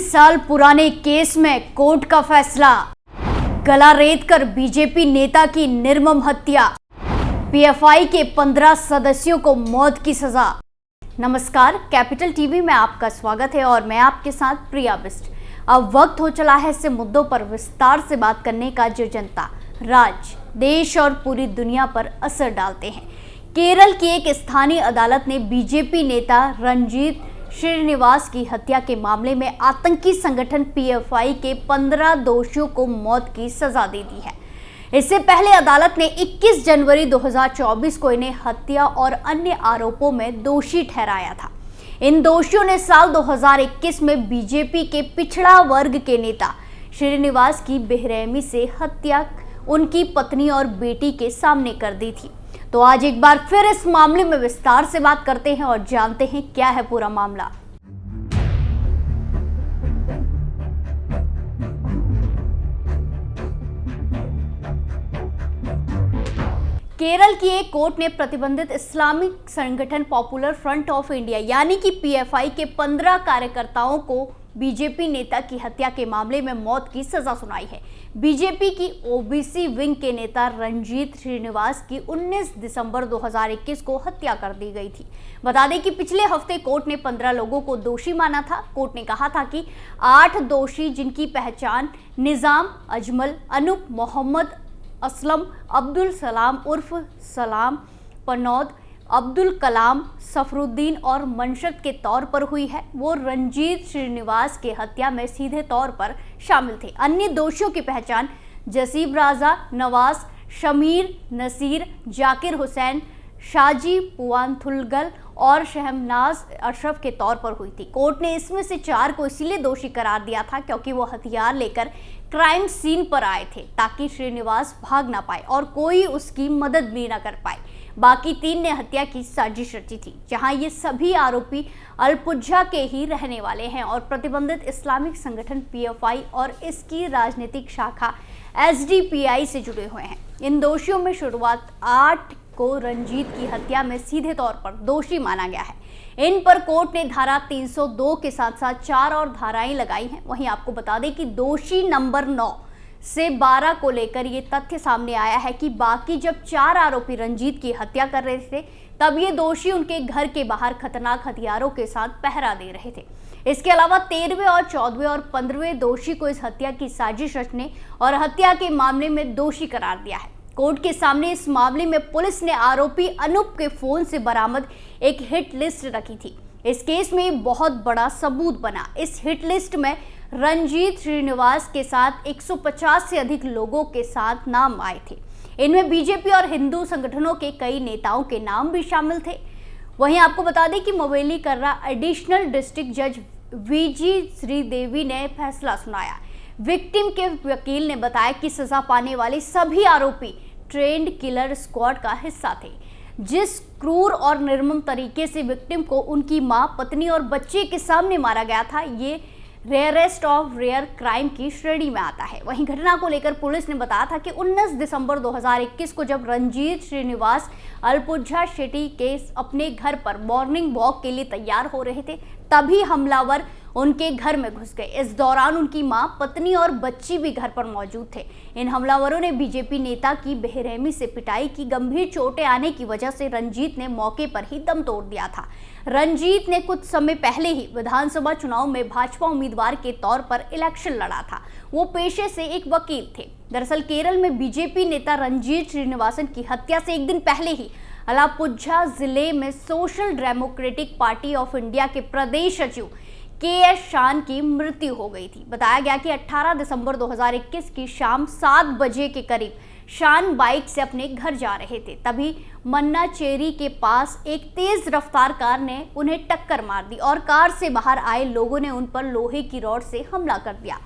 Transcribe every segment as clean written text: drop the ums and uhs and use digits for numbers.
साल पुराने केस में कोर्ट का फैसला। गला रेतकर बीजेपी नेता की निर्मम हत्या। पीएफआई के 15 सदस्यों को मौत की सजा। नमस्कार, कैपिटल टीवी में आपका स्वागत है और मैं आपके साथ प्रिया बिस्ट। अब वक्त हो चला है ऐसे मुद्दों पर विस्तार से बात करने का जो जनता, राज्य, देश और पूरी दुनिया पर असर डालते हैं। केरल की एक स्थानीय अदालत ने बीजेपी नेता रणजीत श्रीनिवास की हत्या के मामले में आतंकी संगठन पीएफआई के 15 दोषियों को मौत की सजा दे दी है। इससे पहले अदालत ने 21 जनवरी 2024 को इन्हें हत्या और अन्य आरोपों में दोषी ठहराया था। इन दोषियों ने साल 2021 में बीजेपी के पिछड़ा वर्ग के नेता श्रीनिवास की बेरहमी से हत्या उनकी पत्नी और बेटी के सामने कर दी थी। तो आज एक बार फिर इस मामले में विस्तार से बात करते हैं और जानते हैं क्या है पूरा मामला। केरल की एक कोर्ट ने प्रतिबंधित इस्लामिक संगठन पॉपुलर फ्रंट ऑफ इंडिया यानी कि पीएफआई के 15 कार्यकर्ताओं को बीजेपी नेता की हत्या के मामले में मौत की सजा सुनाई है। बीजेपी की ओबीसी विंग के नेता रणजीत श्रीनिवास की 19 दिसंबर 2021 को हत्या कर दी गई थी। बता दें कि पिछले हफ्ते कोर्ट ने 15 लोगों को दोषी माना था। कोर्ट ने कहा था कि 8 दोषी, जिनकी पहचान निजाम, अजमल, अनूप, मोहम्मद असलम, अब्दुल सलाम उर्फ सलाम, पनौद, अब्दुल कलाम, सफरुद्दीन और मनशद के तौर पर हुई है, वो रणजीत श्रीनिवास के हत्या में सीधे तौर पर शामिल थे। अन्य दोषियों की पहचान जसीब राजा, नवाज, शमीर, नसीर, जाकिर हुसैन, शाजी पुआनथुलगल और शहनाज अशरफ के तौर पर हुई थी। कोर्ट ने इसमें से 4 को इसीलिए दोषी करार दिया था क्योंकि वो हथियार लेकर क्राइम सीन पर आए थे ताकि श्रीनिवास भाग ना पाए और कोई उसकी मदद भी ना कर पाए। बाकी 3 ने हत्या की साजिश रची थी। जहां ये सभी आरोपी अल्पुझा के ही रहने वाले हैं और प्रतिबंधित इस्लामिक संगठन पीएफआई और इसकी राजनीतिक शाखा एसडीपीआई से जुड़े हुए हैं। इन दोषियों में शुरुआत 8 को रंजीत की हत्या में सीधे तौर पर दोषी माना गया है। इन पर कोर्ट ने धारा 302 के साथ साथ 4 और धाराएं लगाई हैं। वहीं आपको बता दें कि दोषी नंबर 9 से 12 को लेकर ये तथ्य सामने आया है कि बाकी जब 4 आरोपी रंजीत की हत्या कर रहे थे तब ये दोषी उनके घर के बाहर खतरनाक हथियारों के साथ पहरा दे रहे थे। इसके अलावा 13वें और 14वें और 15वें दोषी को इस हत्या की साजिश रचने और हत्या के मामले में दोषी करार दिया है। कोर्ट के सामने इस मामले में पुलिस ने आरोपी अनूप के फोन से बरामद एक हिट लिस्ट रखी थी। इस केस में बहुत बड़ा सबूत बना। इस हिट लिस्ट में रणजीत श्रीनिवास के साथ 150 से अधिक लोगों के साथ नाम आए थे। इनमें बीजेपी और हिंदू संगठनों के कई नेताओं के नाम भी शामिल थे। वहीं आपको बता दें कि मवेली कर्रा एडिशनल डिस्ट्रिक्ट जज वीजी श्रीदेवी ने फैसला सुनाया। विक्टिम के वकील ने बताया कि सजा पाने वाले सभी आरोपी ट्रेंड किलर स्क्वाड का हिस्सा थे। जिस क्रूर और निर्मम तरीके से विक्टिम को उनकी मां, पत्नी और बच्चे के सामने मारा गया था, ये रेयरेस्ट ऑफ रेयर क्राइम की श्रेणी में आता है। वहीं घटना को लेकर पुलिस ने बताया था कि 19 दिसंबर 2021 को जब रणजीत श्रीनिवास अल्पुझा शेट्टी के अपने घर पर मॉर्निंग वॉक के लिए तैयार हो रहे थे तभी हमलावर उनके घर में घुस गए। इस दौरान उनकी मां, पत्नी और बच्ची भी घर पर मौजूद थे। इन हमलावरों ने बीजेपी नेता की बेरहमी से पिटाई की। गंभीर चोटें आने की वजह से रंजीत ने मौके पर ही दम तोड़ दिया था। रंजीत ने कुछ समय पहले ही विधानसभा चुनाव में भाजपा उम्मीदवार के तौर पर इलेक्शन लड़ा था। वो पेशे से एक वकील थे। दरअसल केरल में बीजेपी नेता रणजीत श्रीनिवासन की हत्या से एक दिन पहले ही अलापुझा जिले में social democratic party of India के प्रदेश सचिव के.एस. शान की मृत्यु हो गई थी। बताया गया कि 18 दिसंबर 2021 की शाम 7 बजे के करीब शान बाइक से अपने घर जा रहे थे। तभी मन्नाचेरी के पास एक तेज रफ्तार कार ने उन्हें टक्कर मार दी और कार से बाहर आए लोगों ने उन पर लोहे की रॉड से हमला कर दिया।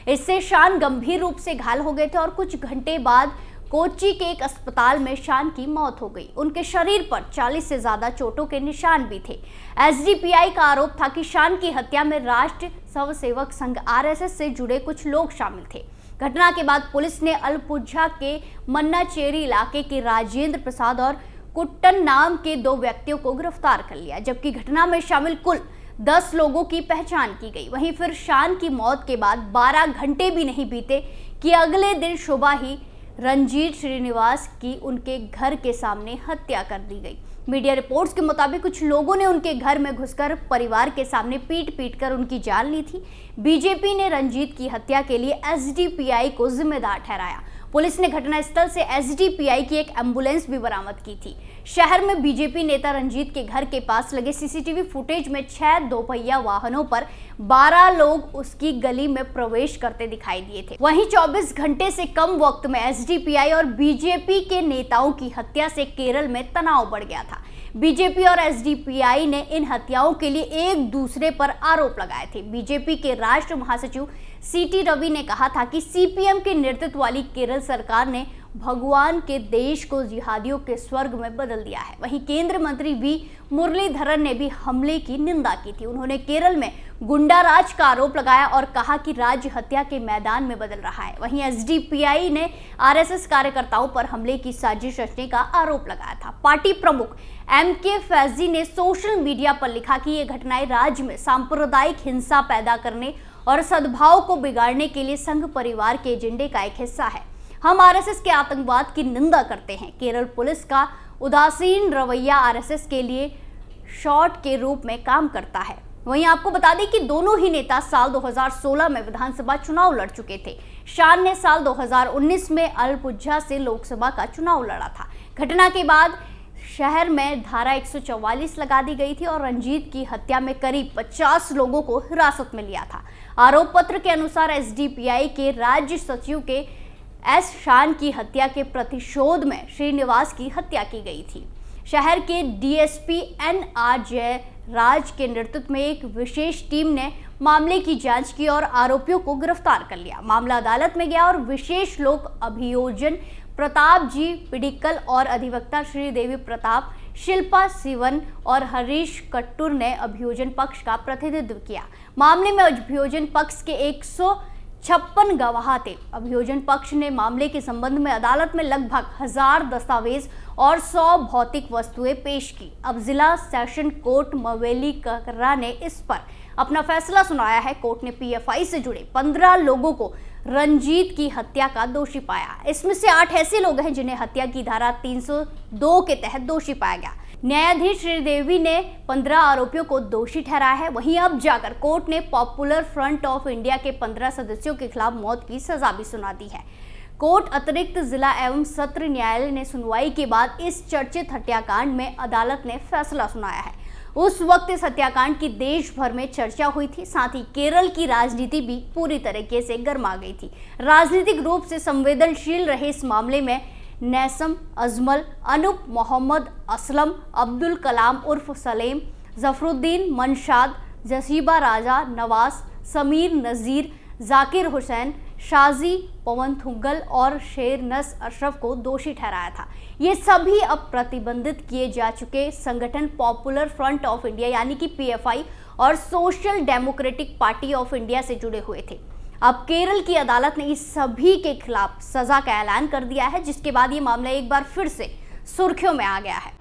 इससे शान गंभीर रूप से घायल हो गए थे और कुछ घंटे बाद कोच्चि के एक अस्पताल में शान की मौत हो गई। उनके शरीर पर 40 से ज्यादा चोटों के निशान भी थे। एसडीपीआई का आरोप था कि शान की हत्या में राष्ट्र स्वसेवक संघ आरएसएस से जुड़े कुछ लोग शामिल थे। घटना के बाद पुलिस ने अल्पुझा के मन्नाचेरी इलाके के राजेंद्र प्रसाद और कुट्टन नाम के 2 व्यक्तियों को गिरफ्तार कर लिया, जबकि घटना में शामिल कुल 10 लोगों की पहचान की गई। वहीं फिर शान की मौत के बाद 12 घंटे भी नहीं बीते कि अगले दिन सुबह ही रंजीत श्रीनिवास की उनके घर के सामने हत्या कर दी गई। मीडिया रिपोर्ट्स के मुताबिक कुछ लोगों ने उनके घर में घुसकर परिवार के सामने पीट कर उनकी जान ली थी। बीजेपी ने रंजीत की हत्या के लिए एसडीपीआई को जिम्मेदार ठहराया। पुलिस ने घटनास्थल से एसडीपीआई की एक एम्बुलेंस भी बरामद की थी। शहर में बीजेपी नेता रंजीत के घर के पास लगे सीसीटीवी फुटेज में 6 दोपहिया वाहनों पर 12 लोग उसकी गली में प्रवेश करते दिखाई दिए थे। वहीं 24 घंटे से कम वक्त में एसडीपीआई और बीजेपी के नेताओं की हत्या से केरल में तनाव बढ़ गया था। बीजेपी और एसडीपीआई ने इन हत्याओं के लिए एक दूसरे पर आरोप लगाए थे। बीजेपी के राष्ट्र महासचिव सीटी रवि ने कहा था कि सीपीएम के नेतृत्व वाली केरल सरकार ने भगवान के देश को जिहादियों के स्वर्ग में बदल दिया है। वहीं केंद्रीय मंत्री वी मुरलीधरन ने भी हमले की निंदा की थी। उन्होंने केरल में गुंडा राज का आरोप लगाया और कहा कि राज्य हत्या के मैदान में बदल रहा है। वहीं एसडीपीआई ने आरएसएस कार्यकर्ताओं पर हमले की साजिश रचने का आरोप लगाया था। पार्टी प्रमुख एमके फैजी ने सोशल मीडिया पर लिखा कि ये घटनाएं राज्य में सांप्रदायिक हिंसा पैदा करने और सद्भाव को बिगाड़ने के लिए संघ परिवार के एजेंडे का एक हिस्सा है। हम आरएसएस के आतंकवाद की निंदा करते हैं। केरल पुलिस का उदासीन रवैया आरएसएस के लिए शॉट के रूप में काम करता है। वहीं आपको बता दें कि दोनों ही नेता साल 2016 में विधानसभा चुनाव लड़ चुके थे। शान ने साल 2019 में अलपुझा से लोकसभा का चुनाव लड़ा था। घटना के बाद शहर में धारा 144 लगा दी गई थी और रंजीत की हत्या में करीब 50 लोगों को हिरासत में लिया था। आरोप पत्र के अनुसार एसडीपीआई के राज्य सचिव के एस शान की हत्या के प्रतिशोध में श्रीनिवास की हत्या की गई थी। शहर के डीएसपी एनआर जयराज के नेतृत्व में एक विशेष टीम ने मामले की जांच की और आरोपियों को गिरफ्तार कर लिया। मामला अदालत में गया और विशेष लोक अभियोजन प्रताप जी पिडिक्कल और अधिवक्ता श्रीदेवी प्रताप, शिल्पा सिवन और हरीश कट्टूर ने अभियोजन पक्ष का प्रतिनिधित्व किया। मामले में अभियोजन पक्ष के 156 गवाह थे। अभियोजन पक्ष ने मामले के संबंध में अदालत में लगभग 1000 दस्तावेज और 100 भौतिक वस्तुएं पेश की। अब जिला सेशन कोर्ट मवेली कर्रा ने इस पर अपना फैसला सुनाया है। कोर्ट ने पीएफआई से जुड़े 15 लोगों को रंजीत की हत्या का दोषी पाया। इसमें से 8 ऐसे लोग हैं जिन्हें हत्या की धारा 302 के तहत दोषी पाया गया। न्यायाधीश श्रीदेवी ने 15 आरोपियों को दोषी ठहराया है। वहीं अब जाकर कोर्ट ने पॉपुलर फ्रंट ऑफ इंडिया के 15 सदस्यों के खिलाफ मौत की सजा भी सुना दी है। कोर्ट अतिरिक्त जिला एवं सत्र न्यायालय ने सुनवाई के बाद इस चर्चित हत्याकांड में अदालत ने फैसला सुनाया है। उस वक्त इस हत्याकांड की देश भर में चर्चा हुई थी। साथ ही केरल की राजनीति भी पूरी तरीके से गर्मा गई थी। राजनीतिक रूप से संवेदनशील रहे इस मामले में नैसम अजमल, अनूप मोहम्मद असलम, अब्दुल कलाम उर्फ सलेम, जफरुद्दीन मनशाद, जसीबा राजा, नवाज, समीर नज़ीर, जाकिर हुसैन, शाजी, पवन थुग्गल और शेरनस अशरफ को दोषी ठहराया था। ये सभी अब प्रतिबंधित किए जा चुके संगठन पॉपुलर फ्रंट ऑफ इंडिया यानी कि पीएफआई और social democratic party of India से जुड़े हुए थे। अब केरल की अदालत ने इस सभी के खिलाफ सजा का ऐलान कर दिया है, जिसके बाद ये मामला एक बार फिर से सुर्खियों में आ गया है।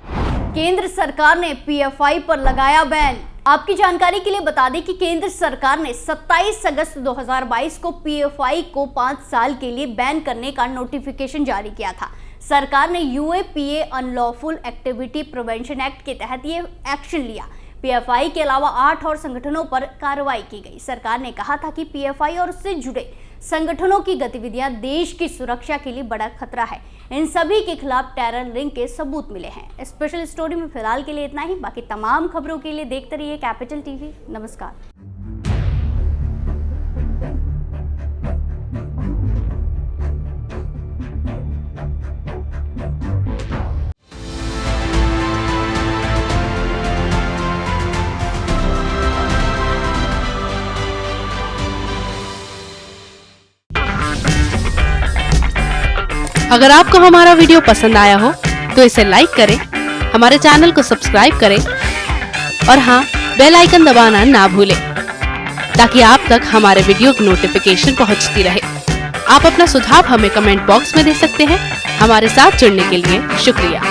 केंद्र सरकार ने पीएफआई पर लगाया बैन। आपकी जानकारी के लिए बता दें कि केंद्र सरकार ने 27 अगस्त 2022 को पीएफआई को 5 साल के लिए बैन करने का नोटिफिकेशन जारी किया था। सरकार ने UAPA unlawful activity prevention act के तहत ये एक्शन लिया। पीएफआई के अलावा 8 और संगठनों पर कार्रवाई की गई। सरकार ने कहा था कि पीएफआई और उससे जुड़े संगठनों की गतिविधियां देश की सुरक्षा के लिए बड़ा खतरा है। इन सभी के खिलाफ टेरर लिंक के सबूत मिले हैं। स्पेशल स्टोरी में फिलहाल के लिए इतना ही। बाकी तमाम खबरों के लिए देखते रहिए कैपिटल टीवी। नमस्कार। अगर आपको हमारा वीडियो पसंद आया हो तो इसे लाइक करें, हमारे चैनल को सब्सक्राइब करें और हाँ, बेल आइकन दबाना ना भूलें ताकि आप तक हमारे वीडियो की नोटिफिकेशन पहुंचती रहे। आप अपना सुझाव हमें कमेंट बॉक्स में दे सकते हैं। हमारे साथ जुड़ने के लिए शुक्रिया।